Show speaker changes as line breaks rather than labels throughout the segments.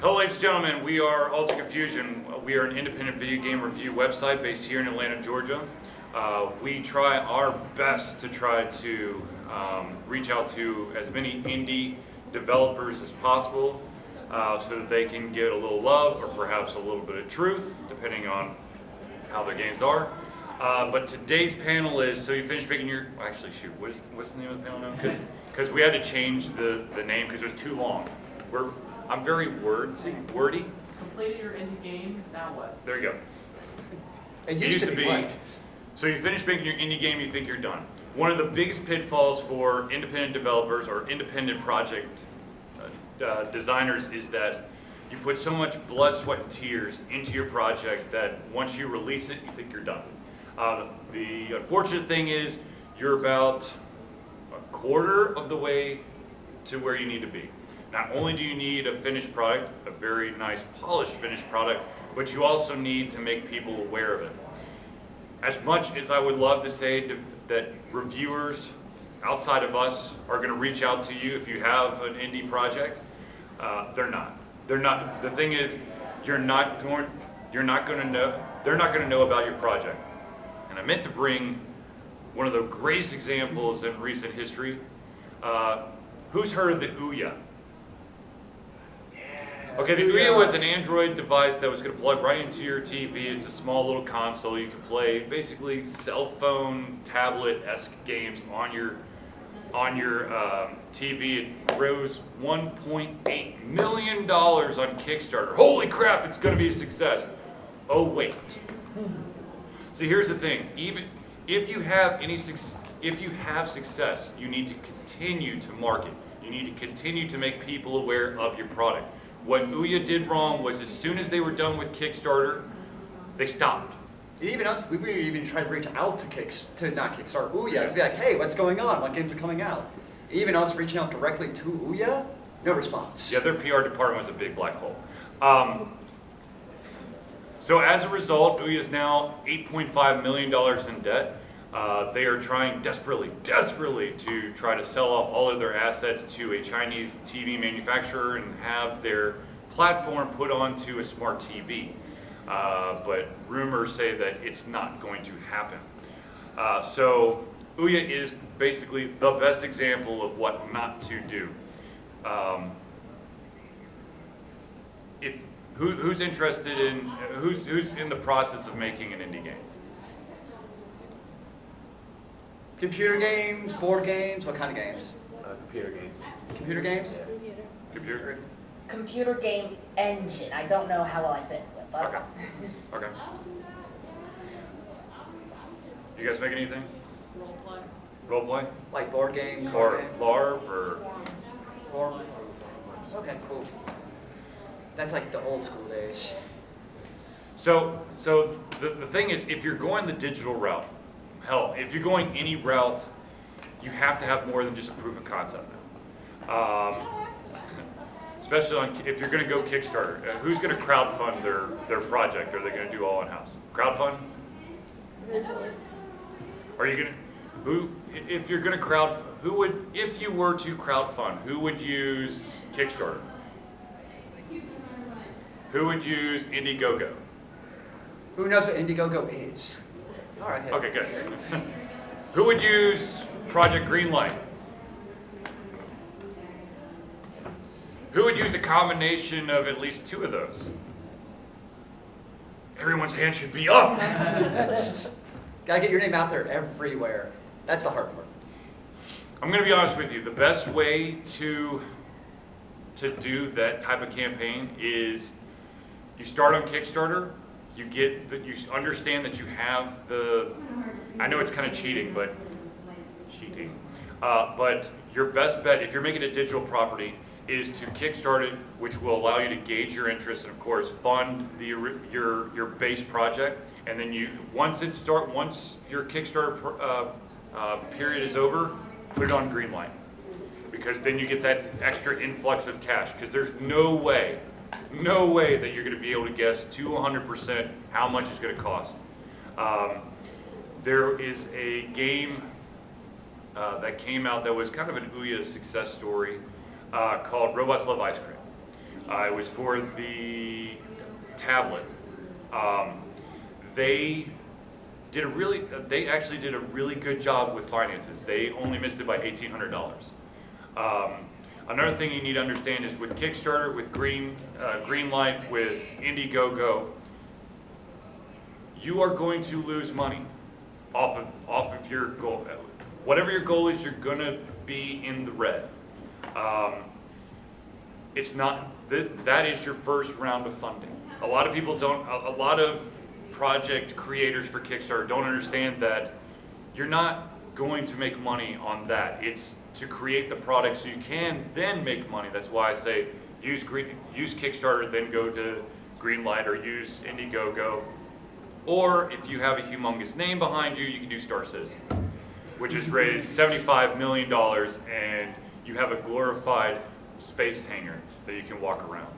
Hello, ladies and gentlemen. We are Ultra Confusion. We are an independent video game review website based here in Atlanta, Georgia. We try our best to reach out to as many indie developers as possible so that they can get a little love or perhaps a little bit of truth, depending on how their games are. But today's panel is, so you finished making your, actually shoot, what's the name of the panel now? Because we had to change the name because it was too long. I'm very wordy.
Completed your indie game, now what?
There you go.
It used to be what?
So you finish making your indie game, you think you're done. One of the biggest pitfalls for independent developers or independent project designers is that you put so much blood, sweat, and tears into your project that once you release it, you think you're done. The unfortunate thing is you're about a quarter of the way to where you need to be. Not only do you need a finished product, a very nice polished finished product, but you also need to make people aware of it. As much as I would love to say that reviewers outside of us are going to reach out to you if you have an indie project, they're not. They're not. The thing is, they're not going to know about your project. And I meant to bring one of the greatest examples in recent history. Who's heard of the Ouya? Okay, the Ouya was an Android device that was going to plug right into your TV. It's a small little console. You can play basically cell phone, tablet-esque games on your TV. It rose $1.8 million on Kickstarter. Holy crap, it's going to be a success. Oh wait. See, here's the thing. Even if you have success, you need to continue to market. You need to continue to make people aware of your product. What Ouya did wrong was as soon as they were done with Kickstarter, they stopped.
Even us, we even tried to reach out to not Kickstarter, Ouya, to be like, hey, what's going on? What games are coming out? Even us reaching out directly to Ouya, no response.
Yeah, their PR department was a big black hole. So as a result, Ouya is now $8.5 million in debt. They are trying desperately to try to sell off all of their assets to a Chinese TV manufacturer and have their platform put onto a smart TV. But rumors say that it's not going to happen. So Ouya is basically the best example of what not to do. Who's interested in, who's in the process of making an indie game?
Computer games, board games, what kind of games?
Computer games.
Computer games?
Computer?
Computer game engine. I don't know how well I fit with, but
Okay. You guys make anything? Role play?
Like board game,
Or
card game?
LARP or?
Form? Okay, cool. That's like the old school days.
So the thing is, if you're going the digital route, hell, if you're going any route, you have to have more than just a proof of concept now. Especially if you're going to go Kickstarter. Who's going to crowdfund their project? Or are they going to do all in-house? Crowdfund? Are you going to, if you're going to if you were to crowdfund, who would use Kickstarter? Who would use Indiegogo?
Who knows what Indiegogo is? All right.
Okay, good. Who would use Project Greenlight? Who would use a combination of at least two of those? Everyone's hand should be up.
Gotta get your name out there everywhere. That's the hard part.
I'm going to be honest with you. The best way to do that type of campaign is you start on Kickstarter. You understand that you have I know it's kind of cheating, but your best bet, if you're making a digital property, is to kickstart it, which will allow you to gauge your interest and of course fund your base project. And then once your Kickstarter period is over, put it on Greenlight, because then you get that extra influx of cash. Because there's no way that you're going to be able to guess to 100% how much it's going to cost. There is a game that came out that was kind of an Ouya success story called Robots Love Ice Cream. It was for the tablet. They actually did a really good job with finances. They only missed it by $1,800. Another thing you need to understand is with Kickstarter, with Greenlight, with Indiegogo, you are going to lose money off of your goal. Whatever your goal is, you're going to be in the red. It's not that is your first round of funding. A lot of people don't. A lot of project creators for Kickstarter don't understand that you're not going to make money on that. It's to create the product so you can then make money. That's why I say use Kickstarter, then go to Greenlight or use Indiegogo. Or if you have a humongous name behind you, you can do Star Citizen, which has raised $75 million, and you have a glorified space hangar that you can walk around.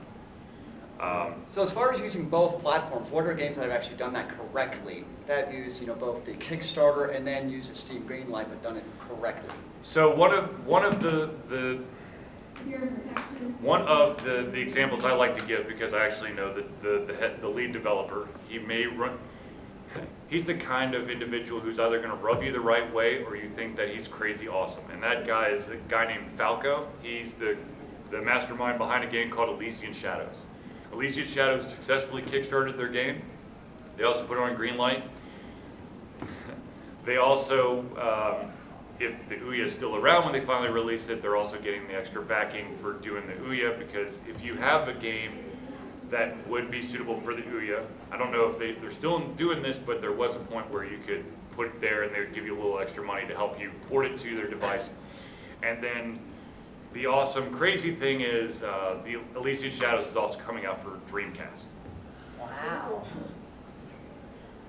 So as far as using both platforms, what are games that have actually done that correctly? That have used, both the Kickstarter and then used the Steam Greenlight, but done it correctly.
So one of the examples I like to give, because I actually know that the lead developer, he's the kind of individual who's either going to rub you the right way or you think that he's crazy awesome. And that guy is a guy named Falco. He's the mastermind behind a game called Elysian Shadows. Elysian Shadows successfully kickstarted their game. They also put it on Greenlight. They also, if the Ouya is still around when they finally release it, they're also getting the extra backing for doing the Ouya, because if you have a game that would be suitable for the Ouya, I don't know if they're still doing this, but there was a point where you could put it there and they would give you a little extra money to help you port it to their device. And then the awesome, crazy thing is the Elysian Shadows is also coming out for Dreamcast.
Wow.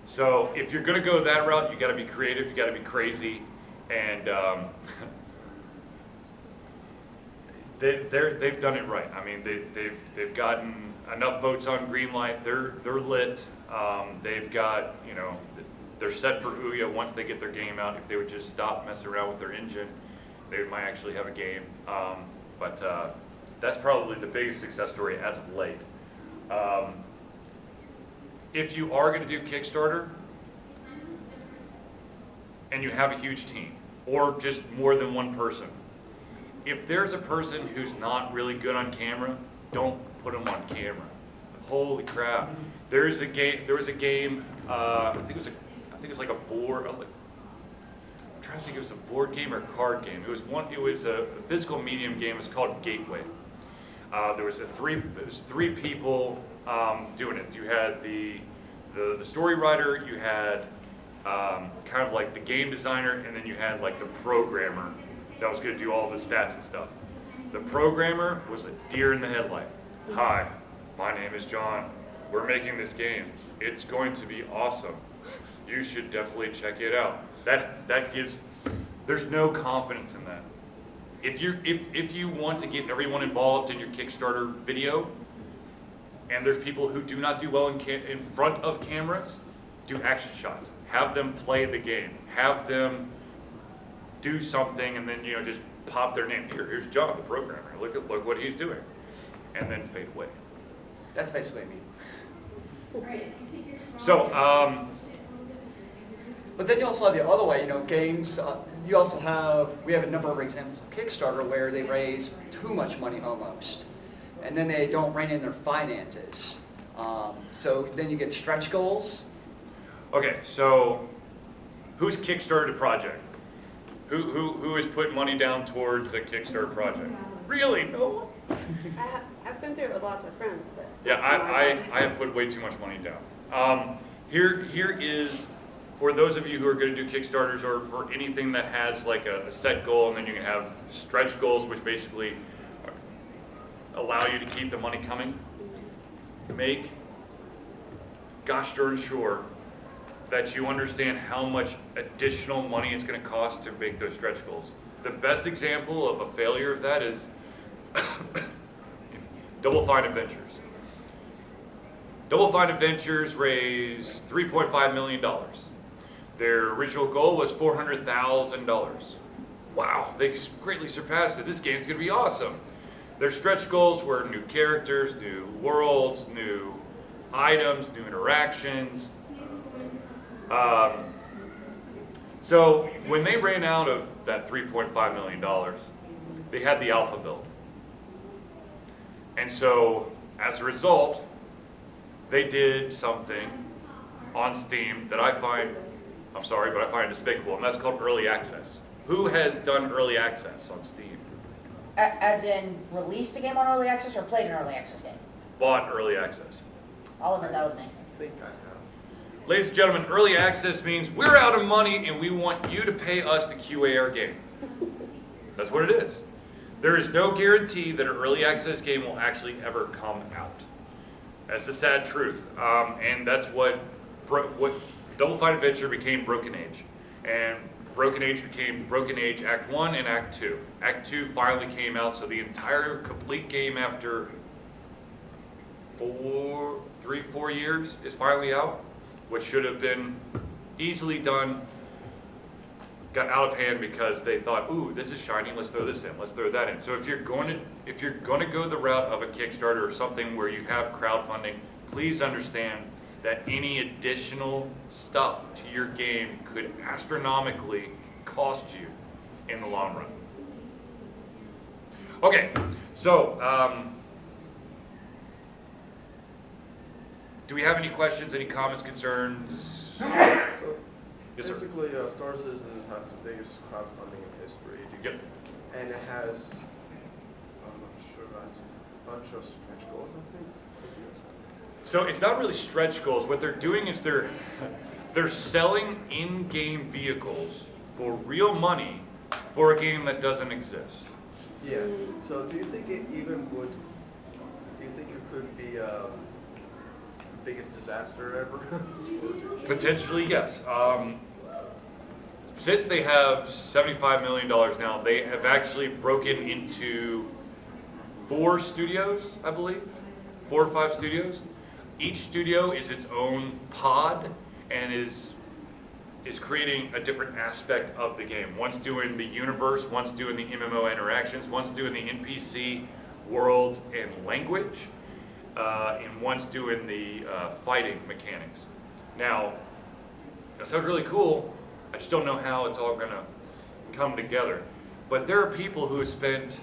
So if you're going to go that route, you got to be creative, you got to be crazy, and they've done it right. I mean, they've gotten enough votes on Greenlight. They're lit. They've got, they're set for Ouya once they get their game out. If they would just stop messing around with their engine, they might actually have a game. But that's probably the biggest success story as of late. If you are going to do Kickstarter and you have a huge team or just more than one person, if there's a person who's not really good on camera, don't put them on camera. Holy crap! There was a game. I think it was like a board. I'm trying to think, it was a board game or a card game. It was a physical medium game. It was called Gateway. There was three people doing it. You had the story writer, you had kind of like the game designer, and then you had like the programmer that was going to do all the stats and stuff. The programmer was a deer in the headlight. Hi, my name is John. We're making this game. It's going to be awesome. You should definitely check it out. That gives, there's no confidence in that. If you want to get everyone involved in your Kickstarter video, and there's people who do not do well in front of cameras, do action shots. Have them play the game. Have them do something, and then just pop their name. Here's John, the programmer. Look what he's doing, and then fade away.
That's basically what I mean.
So.
But then you also have the other way, games. We have a number of examples of Kickstarter where they raise too much money almost, and then they don't rein in their finances. So then you get stretch goals.
Okay, so who's Kickstarted a project? Who has put money down towards a Kickstarter project? Really? No one?
I've been through it with lots of friends, but...
Yeah, I have put way too much money down. Here is, for those of you who are going to do Kickstarters or for anything that has like a set goal, and then you can have stretch goals, which basically allow you to keep the money coming, make gosh darn sure that you understand how much additional money it's going to cost to make those stretch goals. The best example of a failure of that is Double Fine Adventures. Double Fine Adventures raised $3.5 million. Their original goal was $400,000. Wow, they greatly surpassed it. This game's going to be awesome. Their stretch goals were new characters, new worlds, new items, new interactions. So when they ran out of that $3.5 million, they had the alpha build. And so as a result, they did something on Steam that I find, I'm sorry, but I find despicable, and that's called early access. Who has done early access on Steam?
As in, released a game on early access or played an early access game?
Bought early access.
Oliver, that was me.
I think I have.
Ladies and gentlemen, early access means we're out of money and we want you to pay us to QA our game. That's what it is. There is no guarantee that an early access game will actually ever come out. That's the sad truth. And that's what Double Fine Adventure became Broken Age. And Broken Age became Broken Age Act 1 and Act 2. Act 2 finally came out, so the entire complete game after 4 years is finally out, which should have been easily done, got out of hand because they thought, ooh, this is shiny, let's throw this in, let's throw that in. So if you're going to go the route of a Kickstarter or something where you have crowdfunding, please understand that any additional stuff to your game could astronomically cost you in the long run. Okay, so do we have any questions, any comments, concerns?
So
Yes, sir.
basically, Star Citizens has the biggest crowdfunding in history.
Yep.
And it has, I'm not sure, that's a bunch of stretch goals, I think.
So it's not really stretch goals. What they're doing is they're selling in-game vehicles for real money for a game that doesn't exist.
Yeah. So do you think it even would, do you think it could be biggest disaster ever?
Potentially, yes. Since they have $75 million now, they have actually broken into 4 studios, I believe, 4 or 5 studios. Each studio is its own pod and is creating a different aspect of the game. One's doing the universe, one's doing the MMO interactions, one's doing the NPC worlds and language, and one's doing the fighting mechanics. Now, that sounds really cool. I just don't know how it's all gonna come together. But there are people who have spent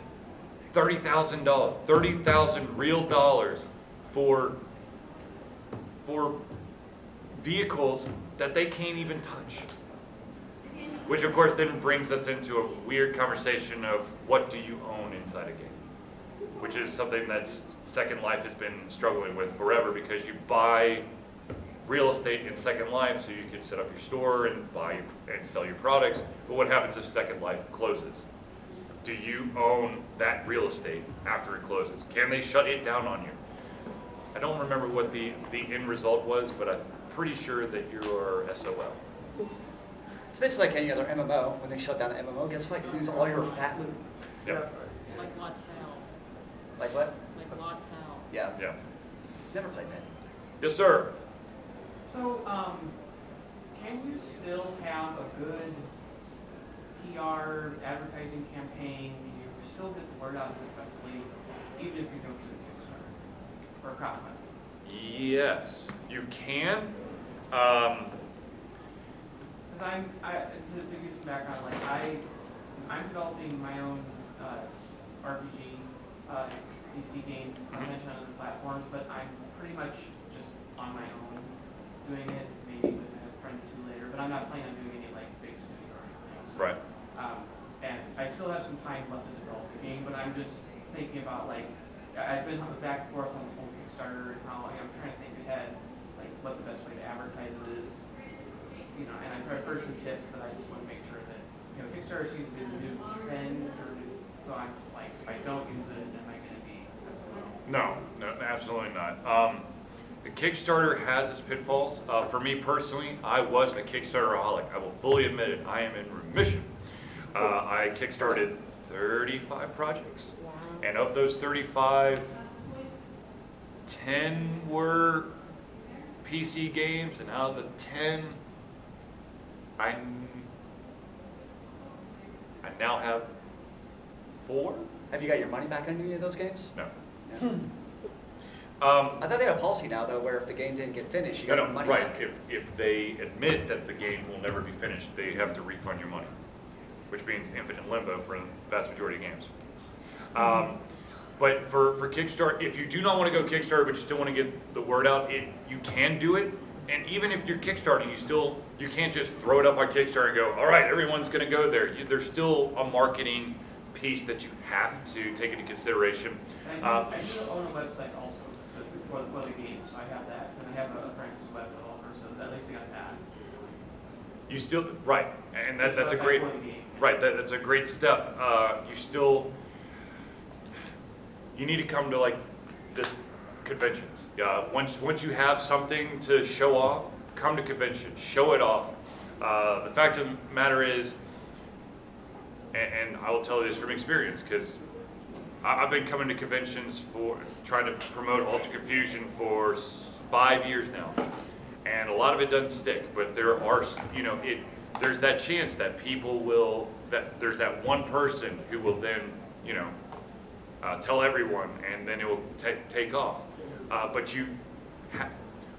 $30,000 real dollars for vehicles that they can't even touch. Which of course then brings us into a weird conversation of what do you own inside a game? Which is something that Second Life has been struggling with forever, because you buy real estate in Second Life so you can set up your store and buy and sell your products. But what happens if Second Life closes? Do you own that real estate after it closes? Can they shut it down on you? I don't remember what the end result was, but I'm pretty sure that you're SOL.
It's basically like any other MMO. When they shut down an MMO, guess what? You lose all your fat loot.
Yep.
Like Lots Hell.
Like what?
Like Lots Hell.
Yeah.
Yeah.
Never played that.
Yes, sir.
So, can you still have a good PR advertising campaign? Can you still get the word out successfully, even if you don't do the Kickstarter or crowdfunding?
Yes, you can.
Because to give some background, like I'm developing my own RPG PC game. I mentioned on other platforms, but I'm pretty much just on my own doing it. Maybe with a friend or two later, but I'm not planning on doing any like big studio or anything. So,
Right.
And I still have some time left to develop the game, but I'm just thinking about like I've been back and forth on the whole Kickstarter and how I'm trying to think ahead, like what the best way to advertise it is. You know, and I've heard some tips, but I just want to make sure that, you know, Kickstarter seems to be the new trend, so I'm just like, if I don't use it, am I going to be SOL?
No, absolutely not. The Kickstarter has its pitfalls. For me personally, I was a Kickstarter-aholic. I will fully admit it. I am in remission. I kickstarted 35 projects.
Wow.
And of those 35, 10 were PC games, and out of the 10, I now have 4.
Have you got your money back on any of those games?
No.
Yeah. I thought they had a policy now though, where if the game didn't get finished, you got your money
right.
back.
If they admit that the game will never be finished, they have to refund your money, which means infinite limbo for the vast majority of games. But for Kickstarter, if you do not want to go Kickstarter, but you still want to get the word out, you can do it. And even if you're Kickstarting, you can't just throw it up on Kickstarter and go, all right, everyone's going to go there. There's still a marketing piece that you have to take into consideration.
And I do own a website also, so for the game, so I have that, and I have a friend who's a web developer, so at least I got that.
You still, right, and that's a
So
great,
for the game.
right, that's a great step. You need to come to like this conventions. Once you have something to show off, come to conventions, show it off. The fact of the matter is, and I will tell you this from experience, because I've been coming to conventions for trying to promote Ultra Confusion for 5 years now, and a lot of it doesn't stick. But there are, there's that chance that there's that one person who will then, tell everyone, and then it will take off. But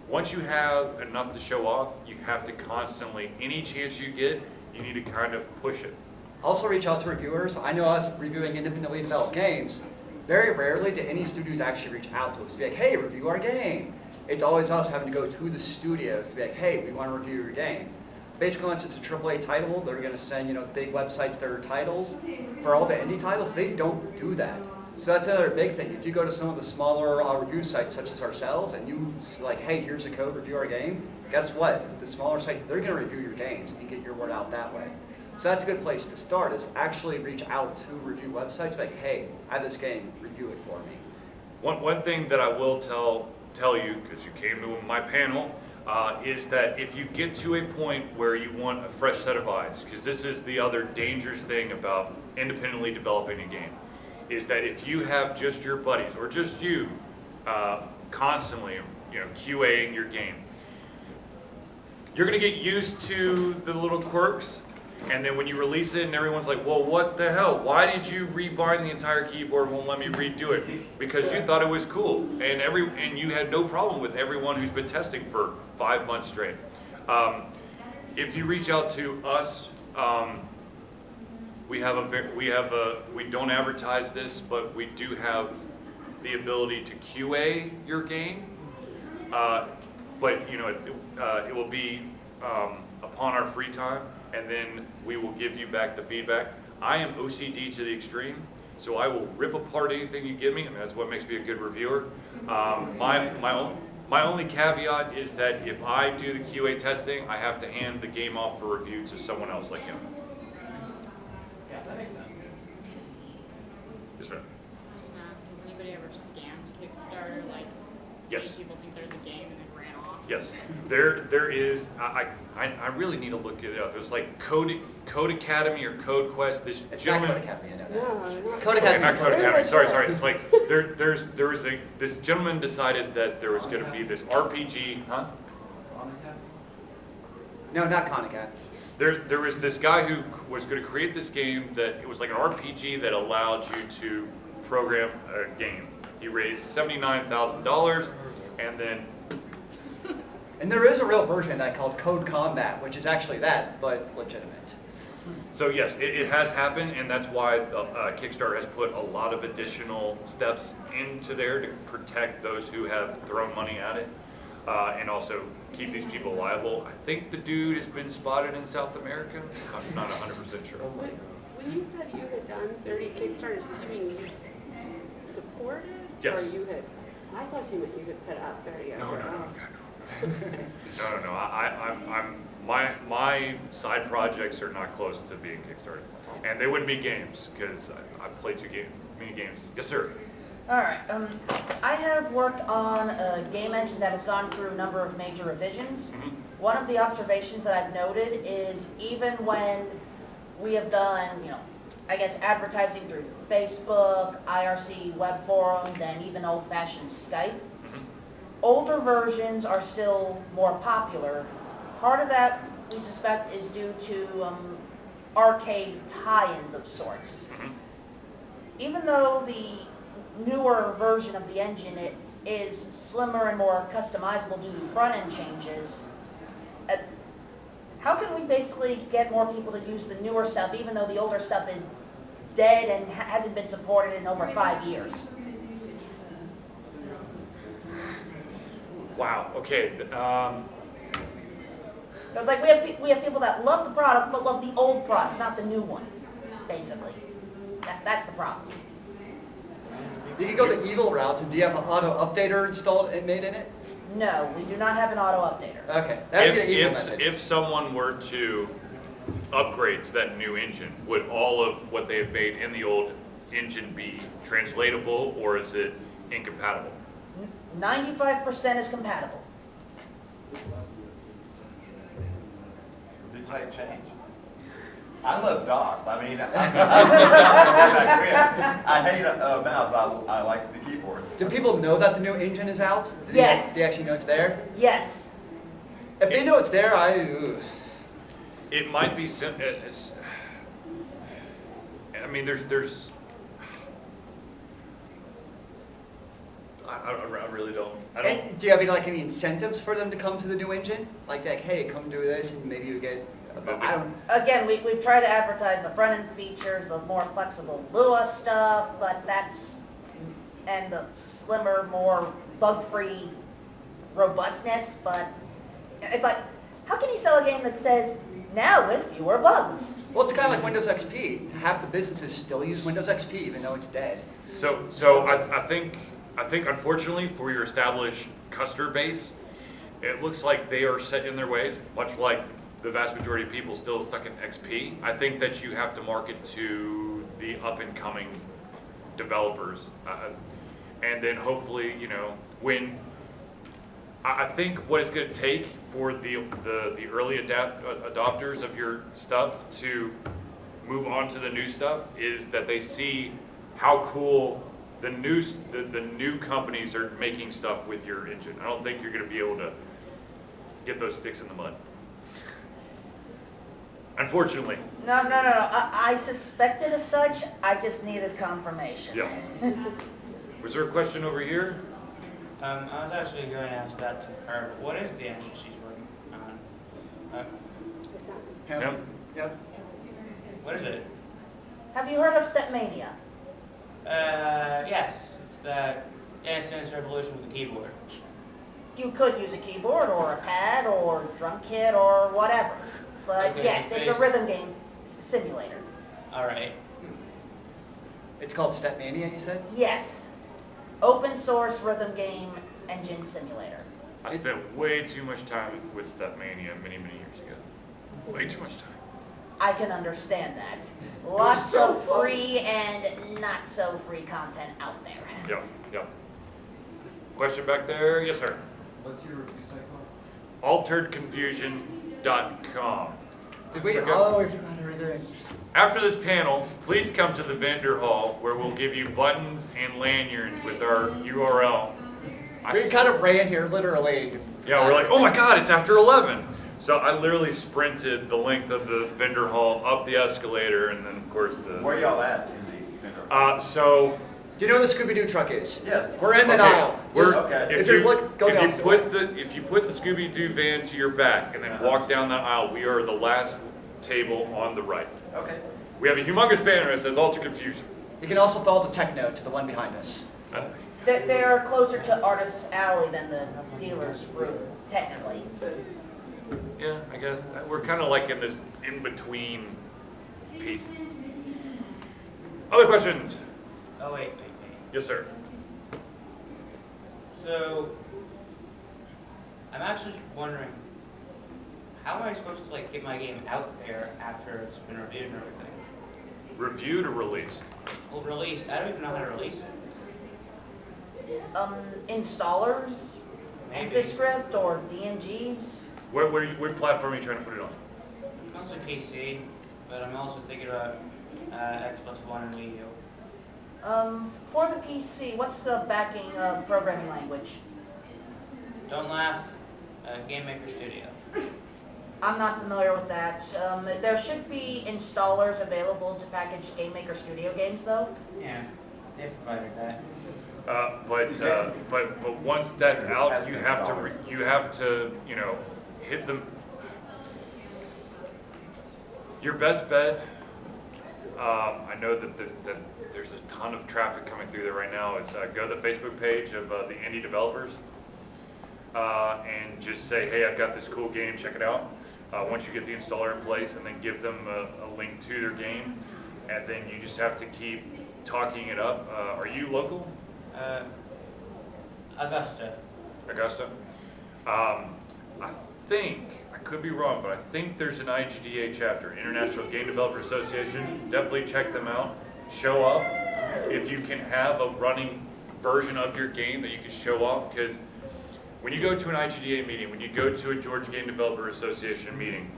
once you have enough to show off, you have to constantly, any chance you get, you need to kind of push it.
Also reach out to reviewers. I know us reviewing independently developed games, very rarely do any studios actually reach out to us to be like, hey, review our game. It's always us having to go to the studios to be like, hey, we want to review your game. Basically, once it's a AAA title, they're going to send, big websites their titles. For all the indie titles, they don't do that. So that's another big thing. If you go to some of the smaller review sites such as ourselves and you like, hey, here's a code, review our game, guess what? The smaller sites, they're going to review your games and get your word out that way. So that's a good place to start, is actually reach out to review websites, like, hey, I have this game, review it for me.
One thing that I will tell you, because you came to my panel, is that if you get to a point where you want a fresh set of eyes, because this is the other dangerous thing about independently developing a game, is that if you have just your buddies or just you constantly, QAing your game, you're going to get used to the little quirks. And then when you release it and everyone's like, well, what the hell? Why did you rebind the entire keyboard and won't let me redo it? Because you thought it was cool. And you had no problem with everyone who's been testing for 5 months straight. If you reach out to us, we don't advertise this, but we do have the ability to QA your game. But it will be upon our free time, and then we will give you back the feedback. I am OCD to the extreme, so I will rip apart anything you give me, and that's what makes me a good reviewer. My only caveat is that if I do the QA testing, I have to hand the game off for review to someone else like him.
Yeah, that makes sense.
Yes, ma'am.
Just gonna ask, has anybody ever scammed Kickstarter, like,
Yes.
made people think there's a game and then ran off?
Yes, there is. I really need to look it up. It was like Code Academy or Code Quest. This
It's
gentleman.
not Code Academy, I know that.
No, not.
Code
Okay,
Academy
not
is
Code
totally
Academy.
different.
Sorry. It's like there was this gentleman decided that there was going to be this RPG. Huh?
No, not Khan Academy.
There was this guy who was going to create this game that it was like an RPG that allowed you to program a game. He raised $79,000, and then.
And there is a real version of that called Code Combat, which is actually that, but legitimate.
So yes, it has happened, and that's why Kickstarter has put a lot of additional steps into there to protect those who have thrown money at it, and also keep these people liable. I think the dude has been spotted in South America. I'm not 100% sure.
When you said you had done 30 Kickstarters, did you mean you supported?
Yes.
Or you had, I thought you meant you had put out 30
No.
over.
My side projects are not close to being Kickstarted, and they wouldn't be games because I played many games. Yes, sir.
All right. I have worked on a game engine that has gone through a number of major revisions.
Mhm.
One of the observations that I've noted is even when we have done, advertising through Facebook, IRC web forums, and even old-fashioned Skype, older versions are still more popular. Part of that, we suspect, is due to arcade tie-ins of sorts. even though the newer version of the engine it is slimmer and more customizable due to front-end changes, how can we basically get more people to use the newer stuff even though the older stuff is dead and hasn't been supported in over 5 years?
Wow, okay.
So it's like we have people that love the product but love the old product, not the new one, basically. That's the problem.
You can go the evil route, and do you have an auto updater installed and made in it?
No, we do not have an auto updater.
Okay, that would be the evil method.
If someone were to upgrade to that new engine, would all of what they have made in the old engine be translatable, or is it incompatible?
95% is compatible.
Did you make change? I love DOS. I mean, I hate a mouse. I like the keyboard.
Do people know that the new engine is out? Do
Yes.
They actually know it's there?
Yes.
If they know it's there,
It might be I mean, there's. I really don't.
And do you have any incentives for them to come to the new engine? Like, hey, come do this, and maybe you get. I don't.
Again, we've tried to advertise the front end features, the more flexible Lua stuff, but and the slimmer, more bug-free robustness, but it's like, how can you sell a game that says, now with fewer bugs?
Well, it's kind of like Windows XP. Half the businesses still use Windows XP, even though it's dead.
So I think unfortunately for your established customer base, it looks like they are set in their ways, much like the vast majority of people still stuck in XP. I think that you have to market to the up and coming developers, and then hopefully, when I think what it's going to take for the early adopters of your stuff to move on to the new stuff is that they see how cool the new companies are making stuff with your engine. I don't think you're going to be able to get those sticks in the mud. Unfortunately.
No. I suspected as such. I just needed confirmation.
Yeah. Was there a question over here?
I was actually going to ask that to her. What is the engine she's working on?
Yep.
Yep.
What is it?
Have you heard of Stepmania?
Yes. It's the Dance Dance Revolution with a keyboard.
You could use a keyboard or a pad or drum kit or whatever. But
Okay,
yes, it's a rhythm game simulator.
All right.
It's called Stepmania, you said?
Yes. Open source rhythm game engine simulator.
I spent way too much time with Stepmania many years ago. Way too much time.
I can understand that. Lots
so
of free and not so free content out there.
Yep. Question back there? Yes, sir.
What's your review site called?
alteredconfusion.com.
Did we?
Okay.
Oh, we forgot to read there.
After this panel, please come to the vendor hall where we'll give you buttons and lanyards with our URL.
We kind of ran here, literally.
Yeah, we're like, oh my God, it's after 11. So I literally sprinted the length of the vendor hall, up the escalator, and then of course
Where y'all at in the vendor?
so
Do you know what the Scooby-Doo truck is?
Yes.
We're in the
okay,
aisle.
we're-
Just,
okay.
if you look, go down.
if you put the Scooby-Doo van to your back and then walk down that aisle, we are the last table on the right.
Okay.
We have a humongous banner that says Alter Confusion.
You can also follow the Techno to the one behind us.
They're closer to Artist's Alley than the dealer's room, technically.
Yeah, I guess we're kind of like in this in-between piece. Other questions?
Oh, wait.
Yes, sir.
So, I'm actually wondering, how am I supposed to get my game out there after it's been reviewed and everything?
Reviewed or released?
Well, released. I don't even know how to release it.
Installers,
Maybe.
ExoScript, or DMGs.
What platform are you trying to put it on?
Mostly PC, but I'm also thinking about Xbox One and Wii U.
For the PC, what's the backing programming language?
Don't laugh, Game Maker Studio.
I'm not familiar with that. There should be installers available to package GameMaker Studio games though.
Yeah, they provided that.
But once that's out, you have to, you know, hit them. Your best bet, I know that there's a ton of traffic coming through there right now, is go to the Facebook page of the indie developers and just say, hey, I've got this cool game, check it out. Once you get the installer in place, and then give them a link to their game, and then you just have to keep talking it up. Are you local?
Augusta.
Augusta? I think, I could be wrong, but I think there's an IGDA chapter, International Game Developer Association. Definitely check them out. Show up. If you can have a running version of your game that you can show off, because when you go to an IGDA meeting, when you go to a Georgia Game Developer Association meeting,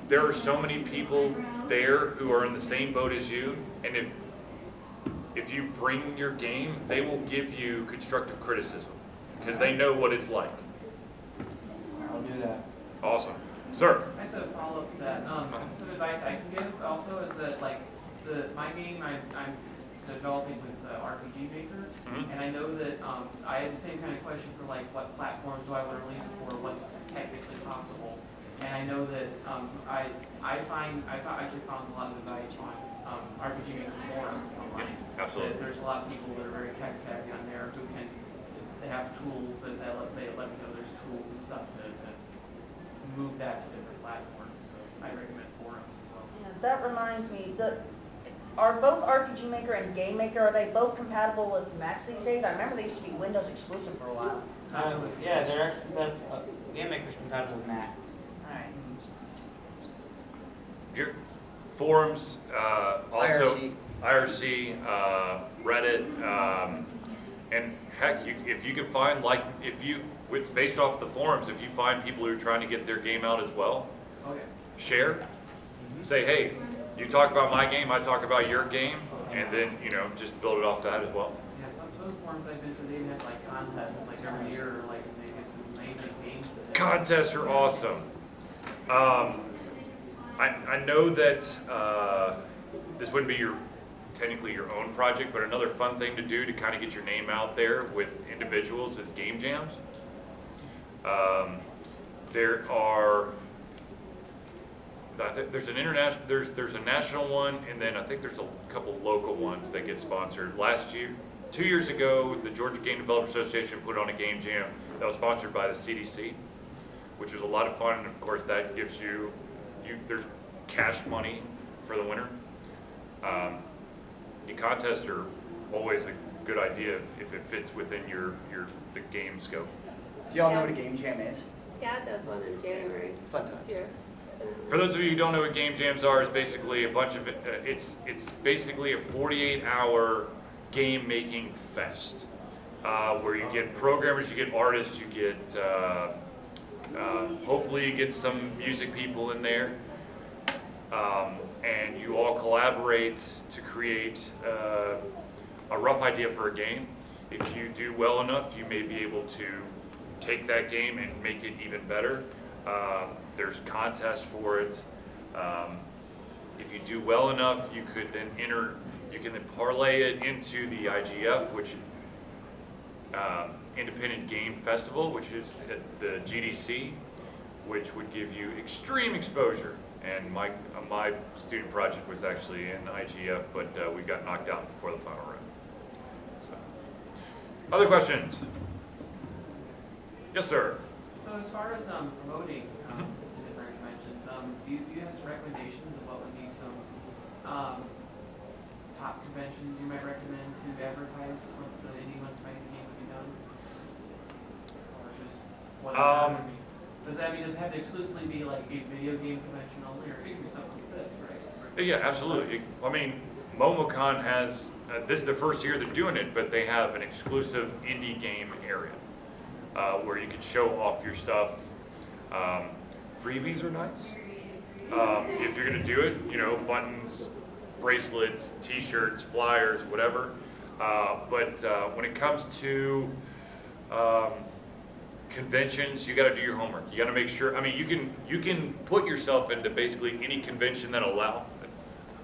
there are so many people there who are in the same boat as you, and if you bring your game, they will give you constructive criticism, because they know what it's like.
I'll do that.
Awesome. Sir?
I just have a follow-up to that. Some advice I can give also is that, like, my game I'm developing with RPG Maker, and I know that I had the same kind of question for, like, what platforms do I want to release it for, what's technically possible. And I know that I actually found a lot of advice on RPG Maker forums online.
Absolutely.
There's a lot of people that are very tech savvy on there who can, they have tools that they let me know there's tools and stuff to move that to different platforms. So I recommend forums as well.
Yeah, that reminds me, are both RPG Maker and Game Maker, are they both compatible with Macs these days? I remember they used to be Windows exclusive for a while.
Yeah, they're actually, GameMaker's compatible with Mac.
Alright.
Your forums, also
IRC.
IRC, Reddit, and heck, if you can find, like, based off the forums, if you find people who are trying to get their game out as well,
Okay.
share, say, hey, you talk about my game, I talk about your game, and then, you know, just build it off that as well.
Yeah, some those forums I've been to, they have like contests like every year, like they get some amazing games.
Contests are awesome. I know that this wouldn't be technically your own project, but another fun thing to do to kind of get your name out there with individuals is game jams. There's an international, there's a national one, and then I think there's a couple local ones that get sponsored. 2 years ago, the Georgia Game Developer Association put on a game jam that was sponsored by the CDC, which was a lot of fun, and of course that gives there's cash money for the winner. The contests are always a good idea if it fits within the game scope.
Do y'all know what a game jam is?
Scott does one in January
It's fun time.
this year.
For those of you who don't know what game jams are, it's basically a bunch of it's basically a 48-hour game making fest where you get programmers, you get artists, you get hopefully you get some music people in there, and you all collaborate to create a rough idea for a game. If you do well enough, you may be able to take that game and make it even better. There's contests for it. If you do well enough, you could then parlay it into the IGF, which Independent Game Festival, which is at the GDC, which would give you extreme exposure. And my student project was actually in IGF, but we got knocked out before the final round. So, other questions? Yes, sir.
So as far as promoting to different conventions, do you have some recommendations of what would be some top conventions you might recommend to advertise once the indie ones might game would be done? Or just what would be? Does that mean, does it have to exclusively be like a video game convention only, or it could be something like this, right?
Yeah, absolutely. I mean, MomoCon has, this is the first year they're doing it, but they have an exclusive indie game area where you can show off your stuff. Freebies are nice. If you're going to do it, you know, buttons, bracelets, t-shirts, flyers, whatever. But when it comes to conventions, you gotta do your homework. You gotta make sure, I mean, you can put yourself into basically any convention that allow.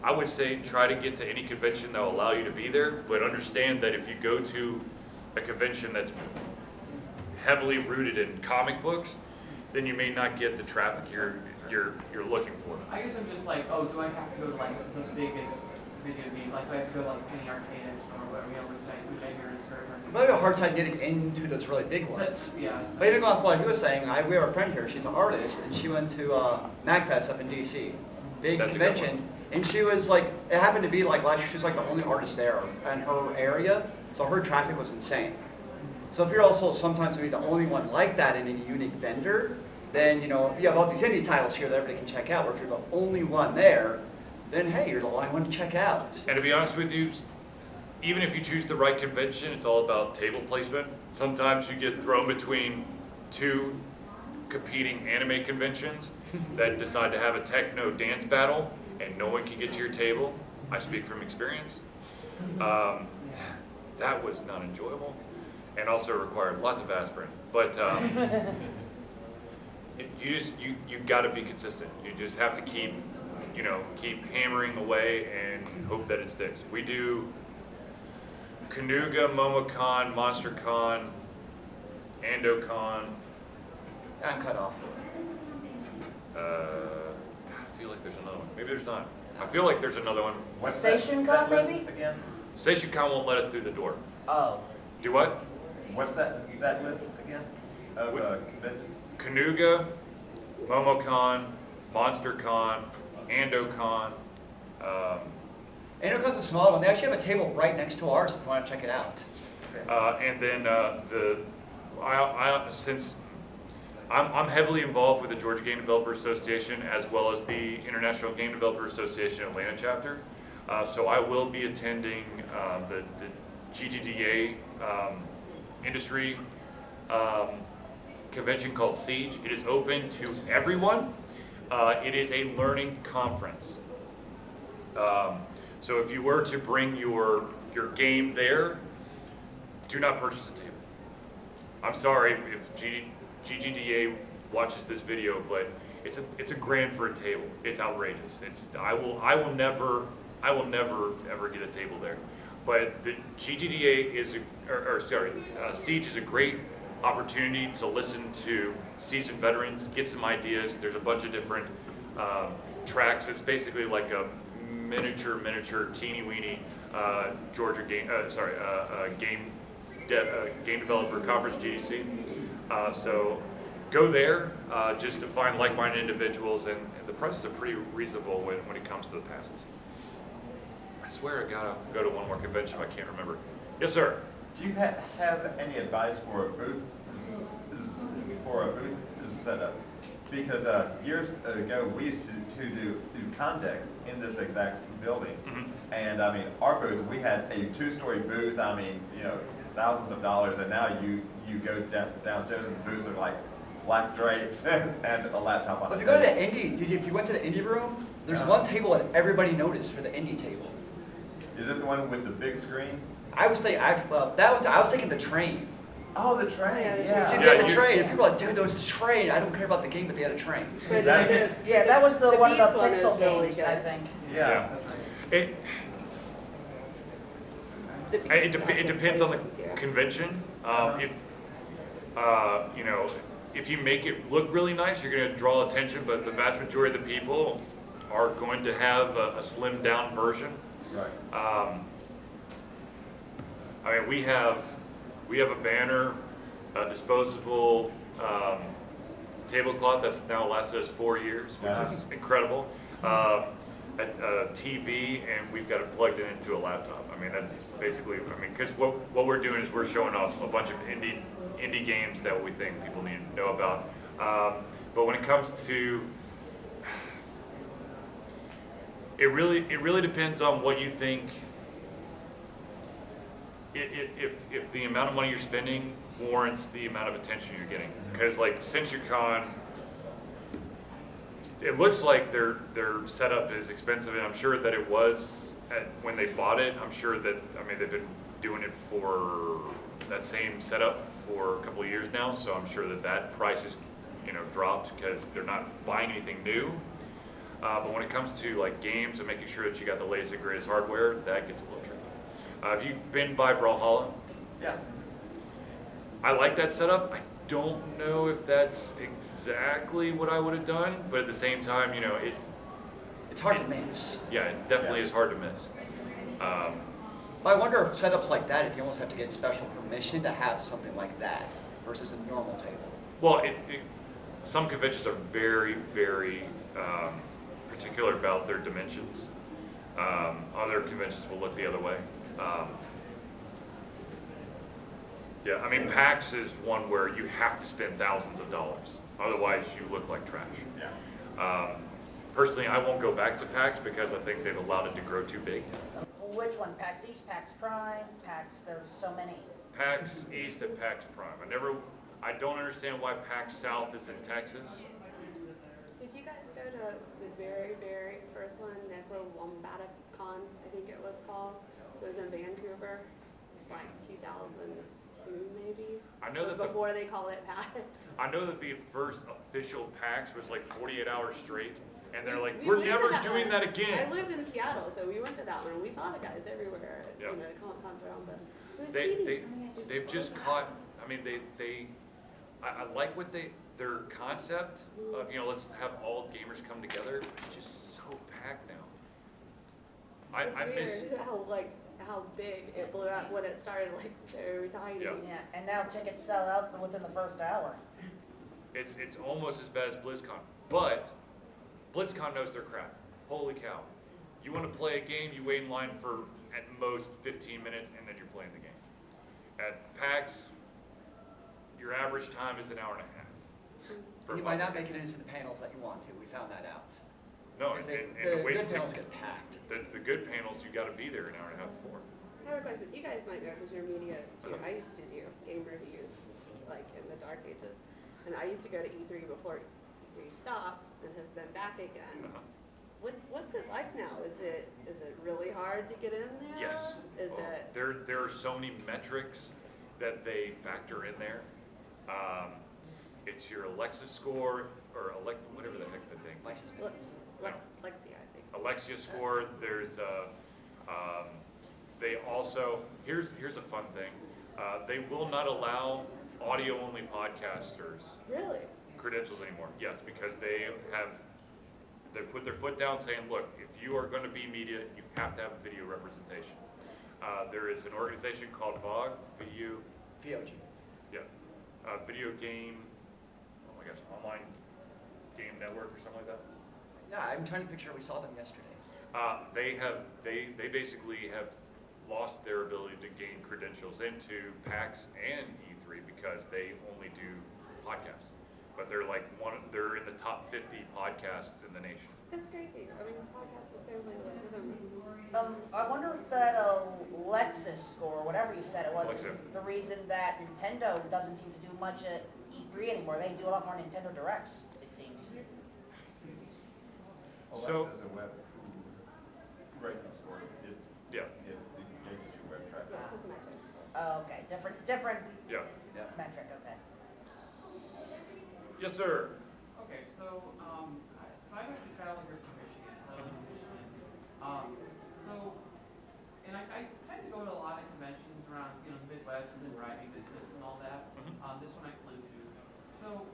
I would say try to get to any convention that will allow you to be there, but understand that if you go to a convention that's heavily rooted in comic books, then you may not get the traffic you're looking for.
I guess I'm just like, oh, do I have to go to like the biggest video game? Like, do I have to go to like Penny Arcade Expo or whatever, which I hear is very hard.
I have a hard time getting into those really big ones.
Yeah.
But even off what you were saying, we have a friend here, she's an artist, and she went to MagFest up in DC, big
That's a good
convention, and she was like, it happened to be like last year, she was like the only artist there in her area, so her traffic was insane. So if you're also sometimes maybe the only one like that in a unique vendor, then you have all these indie titles here that everybody can check out, or if you're the only one there, then hey, you're the only one to check out.
And to be honest with you, even if you choose the right convention, it's all about table placement. Sometimes you get thrown between two competing anime conventions that decide to have a techno dance battle and no one can get to your table. I speak from experience. That was not enjoyable and also required lots of aspirin. But you got to be consistent. You just have to keep hammering away and hope that it sticks. We do Kanuga, MomoCon, MonsterCon, AndoCon.
I'm cut off.
I feel like there's another one. Maybe there's not. I feel like there's another one.
What's
Station
that
Con,
list
maybe?
again?
StationCon won't let us through the door.
Oh.
Do what?
What's that list again of conventions?
Kanuga, MomoCon, MonsterCon, AndoCon.
AndoCon's a small one. They actually have a table right next to ours if you want to check it out.
And then since I'm heavily involved with the Georgia Game Developer Association as well as the International Game Developer Association Atlanta chapter, so I will be attending the GGDA industry convention called Siege. It is open to everyone. It is a learning conference. So if you were to bring your game there, do not purchase a table. I'm sorry if GGDA watches this video, but it's a $1,000 for a table. It's outrageous. I will never ever get a table there. But the GGDA Siege is a great opportunity to listen to seasoned veterans, get some ideas. There's a bunch of different tracks. It's basically like a miniature, teeny weeny Georgia game developer conference, GDC. So go there just to find like-minded individuals, and the prices are pretty reasonable when it comes to the passes. I swear I gotta go to one more convention, I can't remember. Yes, sir.
Do you have any advice for a booth setup? Because years ago we used to do Condex in this exact building, and I mean our booth, we had a 2-story booth. I mean, thousands of dollars, and now you go downstairs and the booths are like black drapes and a laptop on
But
it.
if you go to the indie, if you went to the indie room, there's one table that everybody noticed for the indie table.
Is it the one with the big screen?
I was thinking, I was thinking the train.
Oh, the train,
See,
yeah.
they had the train, and people are like, dude, that was the train. I don't care about the game, but they had a train.
Yeah, that was the one of the
Beats one is
Pixel
really
games, I
good.
think.
Yeah.
It depends on the convention. If you make it look really nice, you're going to draw attention, but the vast majority of the people are going to have a slimmed down version.
Right.
I mean, we have a banner, a disposable tablecloth that's now lasted us 4 years, which is incredible. A TV, and we've got it plugged into a laptop. I mean, that's basically, because what we're doing is we're showing off a bunch of indie games that we think people need to know about. But when it comes to, it really depends on what you think. If the amount of money you're spending warrants the amount of attention you're getting, because like CenturyCon, it looks like their setup is expensive, and I'm sure that it was when they bought it. I'm sure that they've been doing it for that same setup for a couple of years now, so I'm sure that that price is, dropped because they're not buying anything new. But when it comes to like games and making sure that you got the latest and greatest hardware, that gets a little tricky. Have you been by Brawlhalla?
Yeah.
I like that setup. I don't know if that's exactly what I would have done, but at the same time,
It's hard to miss.
yeah, it definitely is hard to miss.
But I wonder if setups like that, if you almost have to get special permission to have something like that versus a normal table.
Well, some conventions are very, very particular about their dimensions. Other conventions will look the other way. Yeah, I mean, PAX is one where you have to spend thousands of dollars. Otherwise, you look like trash.
Yeah.
Personally, I won't go back to PAX because I think they've allowed it to grow too big.
Which one? PAX East, PAX Prime, PAX, there's so many.
PAX East and PAX Prime. I don't understand why PAX South is in Texas.
Did you guys go to the very, very first one, NecroWombaticon, I think it was called? It was in Vancouver, like 2002 maybe?
I know
It was
that the-
before they call it PAX.
I know that the first official PAX was like 48 hours straight, and they're like,
We
we're
went to
never
that
doing
one.
that again.
I lived in Seattle, so we went to that one, and we saw the guys everywhere at,
Yeah.
Comic-Con around, but it was
They,
teeny.
they've just caught, I mean, I like what their concept of, let's have all gamers come together. It's just so packed now. I miss,
It's weird how big it blew up when it started, like, so tiny.
Yeah.
Yeah, and now tickets sell out within the first hour.
it's almost as bad as BlizzCon, but BlizzCon knows their crap. Holy cow. You want to play a game, you wait in line for at most 15 minutes, and then you're playing the game. At PAX, your average time is an hour and a half. for
And you
a
might
month.
not make it into the panels that you want to. We found that out.
No,
Because
and
the
the wait
good panels
time-
get packed.
the good panels, you gotta be there an hour and a half before.
I have a question. You guys might know because you're media too. I used to do game reviews, like in the dark ages. And I used to go to E3 before E3 stopped and has been back again.
Uh-huh.
What's it like now? Is it really hard to get in there?
Yes.
Is
Well,
it?
there are so many metrics that they factor in there. It's your Alexa score, or whatever the heck the thing.
Lexus
Le-
does.
Lexi, I think.
Alexia score, there's they also, here's a fun thing. They will not allow audio-only podcasters
Really?
credentials anymore. Yes, because they put their foot down saying, look, if you are going to be media, you have to have a video representation. There is an organization called VOG,
VOG.
Video Game, oh my gosh, Online Game Network or something like that.
Yeah, I'm trying to picture, we saw them yesterday.
They basically have lost their ability to gain credentials into PAX and E3 because they only do podcasts. But they're they're in the top 50 podcasts in the nation.
That's crazy. I mean, podcasts the same way as
I wonder if that Lexus score, whatever you said it was, is
Alexa.
the reason that Nintendo doesn't seem to do much at E3 anymore. They do a lot more Nintendo Directs, it seems.
So-
Alexa's a web rating score.
Yeah.
It gives you web traffic.
Yeah, that's my thing.
Oh, okay, different
Yeah.
Yeah.
metric, okay.
Yes, sir.
Okay, so I'm actually traveling here from Michigan, so I live in Michigan. And I tend to go to a lot of conventions around, the Midwest and then writing distance and all that.
Mhm.
This one I flew to. So,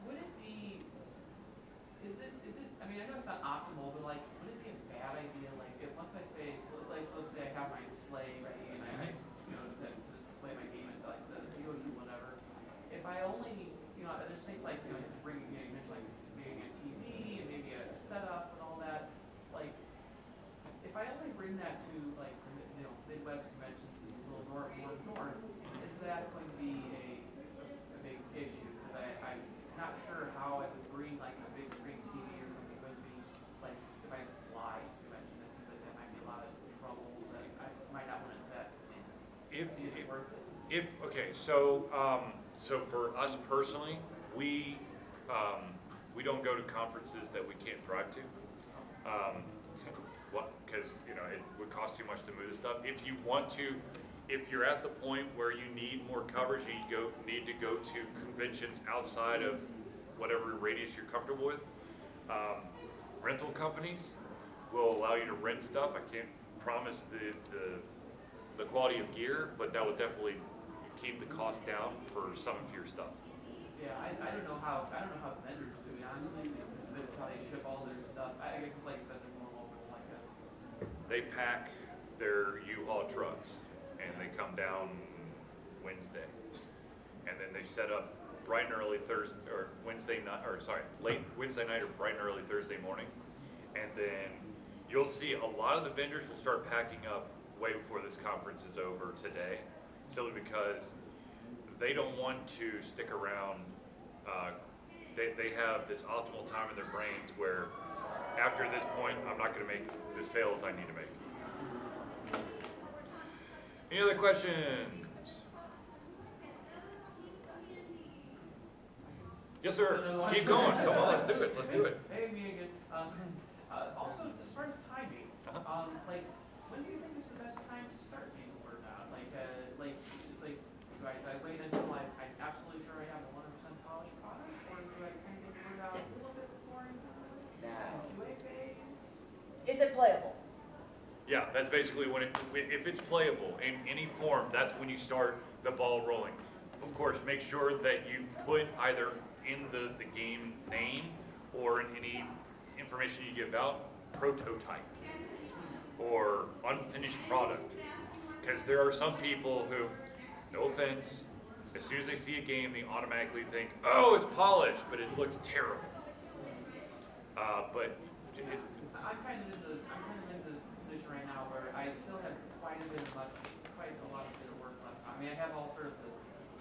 would it be, is it, I mean, I know it's not optimal, but would it be a bad idea, if once I say, let's say I have my display ready and I to display my game at the GOG, whatever. If I only, there's things like, bringing, you mentioned like maybe a TV and maybe a setup and all that. If I only bring that to Midwest conventions and a little north, is that going to be a big issue? Because I'm not sure how I would bring like a big screen TV or something with me. If I fly to convention, it seems like that might be a lot of trouble that I might not want to invest in. Is it worth it?
Okay, so for us personally, we don't go to conferences that we can't drive to. Because it would cost too much to move the stuff. If you want to if you're at the point where you need more coverage, you need to go to conventions outside of whatever radius you're comfortable with, rental companies will allow you to rent stuff. I can't promise the quality of gear, but that would definitely keep the cost down for some of your stuff.
Yeah, I don't know how the vendors do it, honestly, because that's how they ship all their stuff. I guess it's like you said, they're more local like us.
They pack their U-Haul trucks and they come down Wednesday. And then they set up bright and early Thursday, or Wednesday night, or sorry, late Wednesday night or bright and early Thursday morning. And then you'll see a lot of the vendors will start packing up way before this conference is over today, simply because they don't want to stick around. They have this optimal time in their brains where after this point, I'm not going to make the sales I need to make. Any other questions? Yes, sir. Keep going. Come on, let's do it. Let's do it.
Hey, me again. Also, as far as timing, like, when do you think is the best time to start getting the word out? Do I wait until I'm absolutely sure I have a 100% polished product, or do I kind of get the word out a little bit before QA phase?
Is it playable?
Yeah, that's basically if it's playable in any form, that's when you start the ball rolling. Of course, make sure that you put either in the game name or in any information you give out, prototype or unfinished product. Because there are some people who, no offense, as soon as they see a game, they automatically think, oh, it's polished, but it looks terrible. But
I'm kind of in the position right now where I still have quite a lot of bit of work left. I mean, I have all sort of the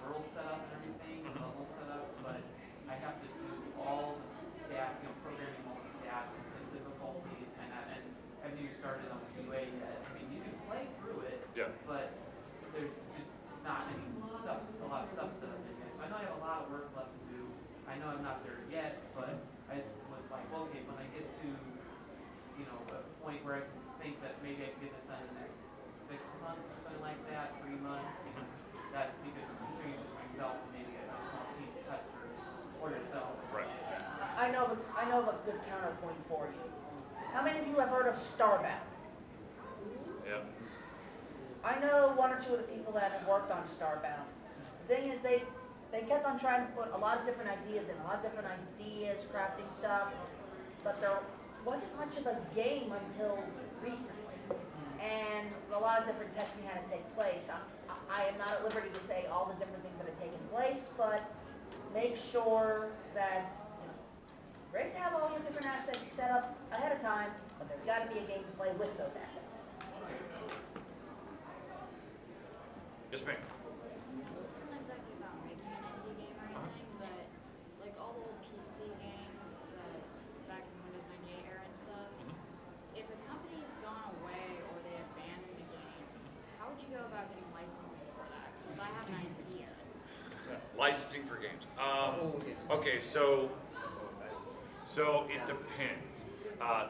world set up and everything, the level set up, but I have to do all the stat, programming all the stats and difficulty, and haven't even started on QA yet. I mean, you can play through it,
Yeah.
but there's just not any stuff, a lot of stuff set up in there. So I know I have a lot of work left to do. I know I'm not there yet, but I just was like, well, okay, when I get to, a point where I can think that maybe I can get this done in the next 6 months or something like that, 3 months, that's because considering it's just myself and maybe a small team of testers or yourself.
right.
I know of a good counterpoint for you. How many of you have heard of Starbound?
Yeah.
I know one or two of the people that have worked on Starbound. The thing is, they kept on trying to put a lot of different ideas in, crafting stuff, but there wasn't much of a game until recently. And a lot of different testing had to take place. I am not at liberty to say all the different things that have taken place, but make sure that, great to have all your different assets set up ahead of time, but there's got to be a game to play with those assets.
Yes, ma'am.
This isn't exactly about making an indie game or anything, but like all the old PC games that back in Windows 98 era and stuff, if a company's gone away or they abandoned the game, how would you go about getting licensing for that? Because I have an idea.
Licensing for games.
Games.
Okay, so it depends.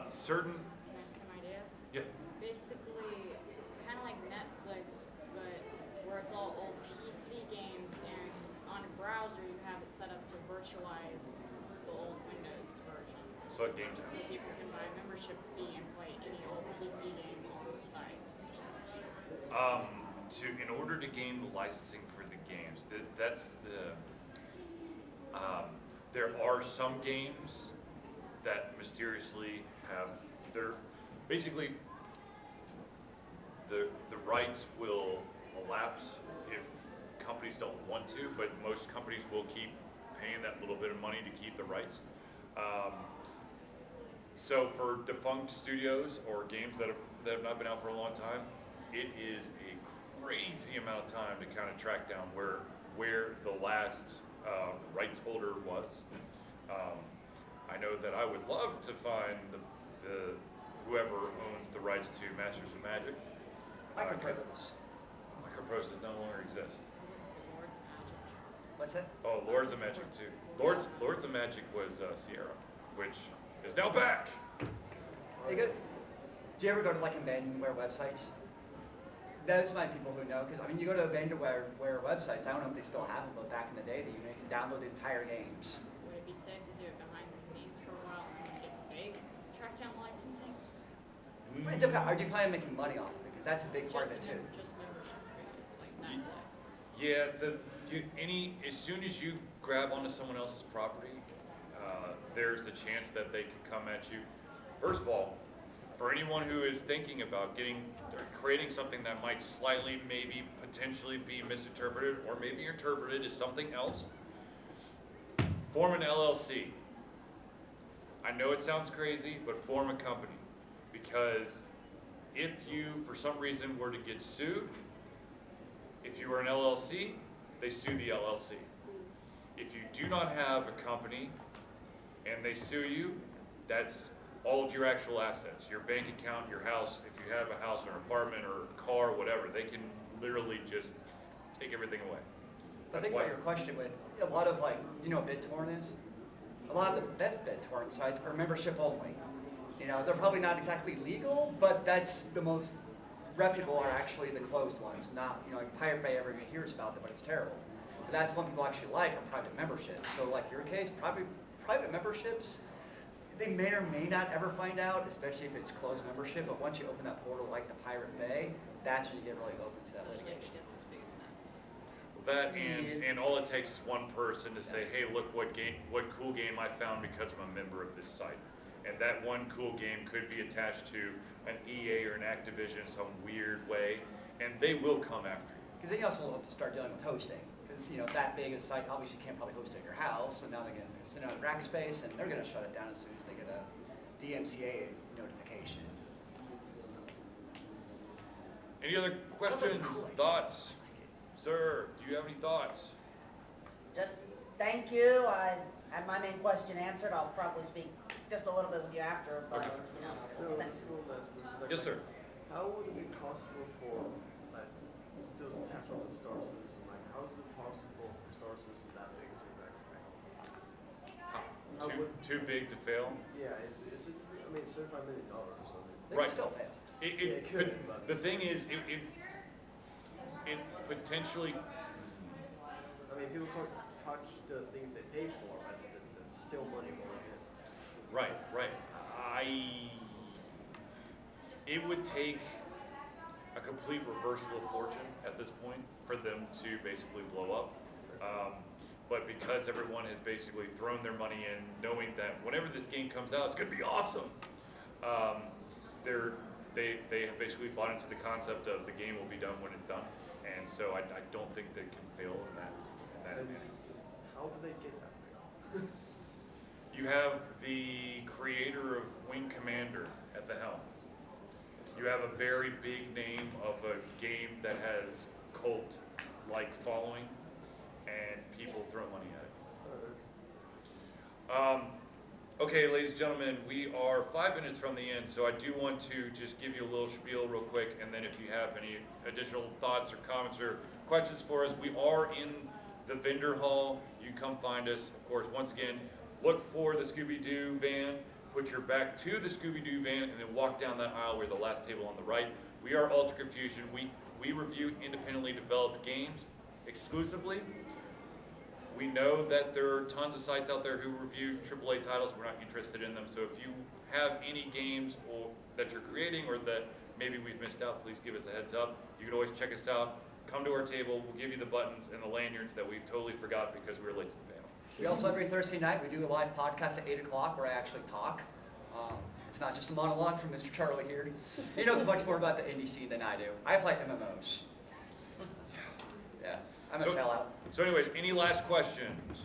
Certain.
Can I ask an idea?
Yeah.
Basically, kind of like Netflix, but where it's all old PC games, and on a browser you have it set up to virtualize the old Windows versions.
But games.
So people can buy a membership fee and play any old PC game on the site.
In order to gain the licensing for the games, there are some games that mysteriously have basically the rights will elapse if companies don't want to, but most companies will keep paying that little bit of money to keep the rights. So for defunct studios or games that have not been out for a long time, it is a crazy amount of time to kind of track down where the last rights holder was. I know that I would love to find the whoever owns the rights to Masters of Magic.
Microprose.
Microprose does no longer exist.
Lord's Magic.
What's that?
Oh, Lords of Magic too. Lords of Magic was Sierra, which is now back.
Hey, good. Do you ever go to like Abandonware websites? those might be people who know, because I mean, you go to Abandonware websites, I don't know if they still have them, but back in the day, that you can download the entire games.
Would it be safe to do it behind the scenes for a while and when it gets big, track down licensing?
It depends. Are you planning on making money off it? Because that's a big part of it
Just
too.
just membership fees, like Netflix.
Yeah, as soon as you grab onto someone else's property, there's a chance that they could come at you. First of all, for anyone who is thinking about getting or creating something that might slightly, maybe potentially be misinterpreted or maybe interpreted as something else, form an LLC. I know it sounds crazy, but form a company, because if you, for some reason, were to get sued, if you were an LLC, they sue the LLC. If you do not have a company and they sue you, that's all of your actual assets, your bank account, your house. If you have a house or an apartment or a car, whatever, they can literally just take everything away.
I think about your question with a lot of like, you know what BitTorrent is? A lot of the best BitTorrent sites are membership only. You know, they're probably not exactly legal, but that's the most reputable are actually the closed ones, not, you know, like Pirate Bay, everybody hears about them, but it's terrible. But that's one people actually like, are private memberships. So like your case, probably private memberships, they may or may not ever find out, especially if it's closed membership, but once you open that portal like the Pirate Bay, that's when you get really open to that
Especially if it
litigation.
gets as big as Netflix.
That and all it takes is one person to say, hey, look what cool game I found because I'm a member of this site. And that one cool game could be attached to an EA or an Activision in some weird way, and they will come after you.
Because then you also have to start dealing with hosting. Because, you know, that big a site, obviously you can't probably host it at your house, so now they're going to send out rack space, and they're going to shut it down as soon as they get a DMCA notification.
Any other questions, thoughts? Sir, do you have any thoughts?
Just thank you. I had my main question answered. I'll probably speak just a little bit with you after, but,
Okay.
you know,
So,
thanks.
Yes, sir.
How would it be possible for, like, still attach on the Star Citizen, like, how is it possible for Star Citizen that big to back fail?
Too big to fail?
Yeah, is it, I mean, $35 million or something.
They
Right.
can still fail.
It
could,
could,
but-
the thing is, it potentially,
I mean, people can't touch the things they pay for, but it's still money going in.
right. It would take a complete reversal of fortune at this point for them to basically blow up. But because everyone has basically thrown their money in, knowing that whenever this game comes out, it's going to be awesome. They have basically bought into the concept of the game will be done when it's done, and so I don't think they can fail in that.
And how do they get that big?
You have the creator of Wing Commander at the helm. You have a very big name of a game that has cult-like following, and people throw money at it. Okay, ladies and gentlemen, we are 5 minutes from the end, so I do want to just give you a little spiel real quick, and then if you have any additional thoughts or comments or questions for us, we are in the vendor hall. You can come find us. Of course, once again, look for the Scooby-Doo van, put your back to the Scooby-Doo van, and then walk down that aisle. We're the last table on the right. We are Ultra Confusion. We review independently developed games exclusively. We know that there are tons of sites out there who review AAA titles. We're not interested in them. So if you have any games that you're creating or that maybe we've missed out, please give us a heads up. You can always check us out. Come to our table. We'll give you the buttons and the lanyards that we totally forgot because we were late to the panel.
We also, every Thursday night, we do a live podcast at 8 o'clock where I actually talk. It's not just a monologue from Mr. Charlie here. He knows much more about the indie scene than I do. I play MMOs. Yeah, I'm a sellout.
So anyways, any last questions?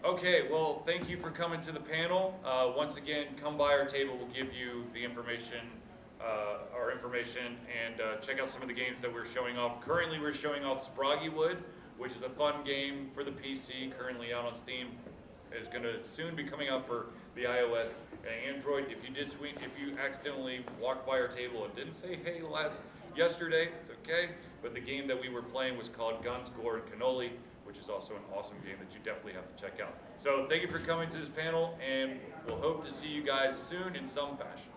Okay, well, thank you for coming to the panel. Once again, come by our table. We'll give you the information, our information, and check out some of the games that we're showing off. Currently, we're showing off Sproggywood, which is a fun game for the PC, currently out on Steam. It's going to soon be coming out for the iOS and Android. If you accidentally walked by our table and didn't say hey yesterday, it's okay. But the game that we were playing was called Guns, Gore, and Cannoli, which is also an awesome game that you definitely have to check out. So thank you for coming to this panel, and we'll hope to see you guys soon in some fashion.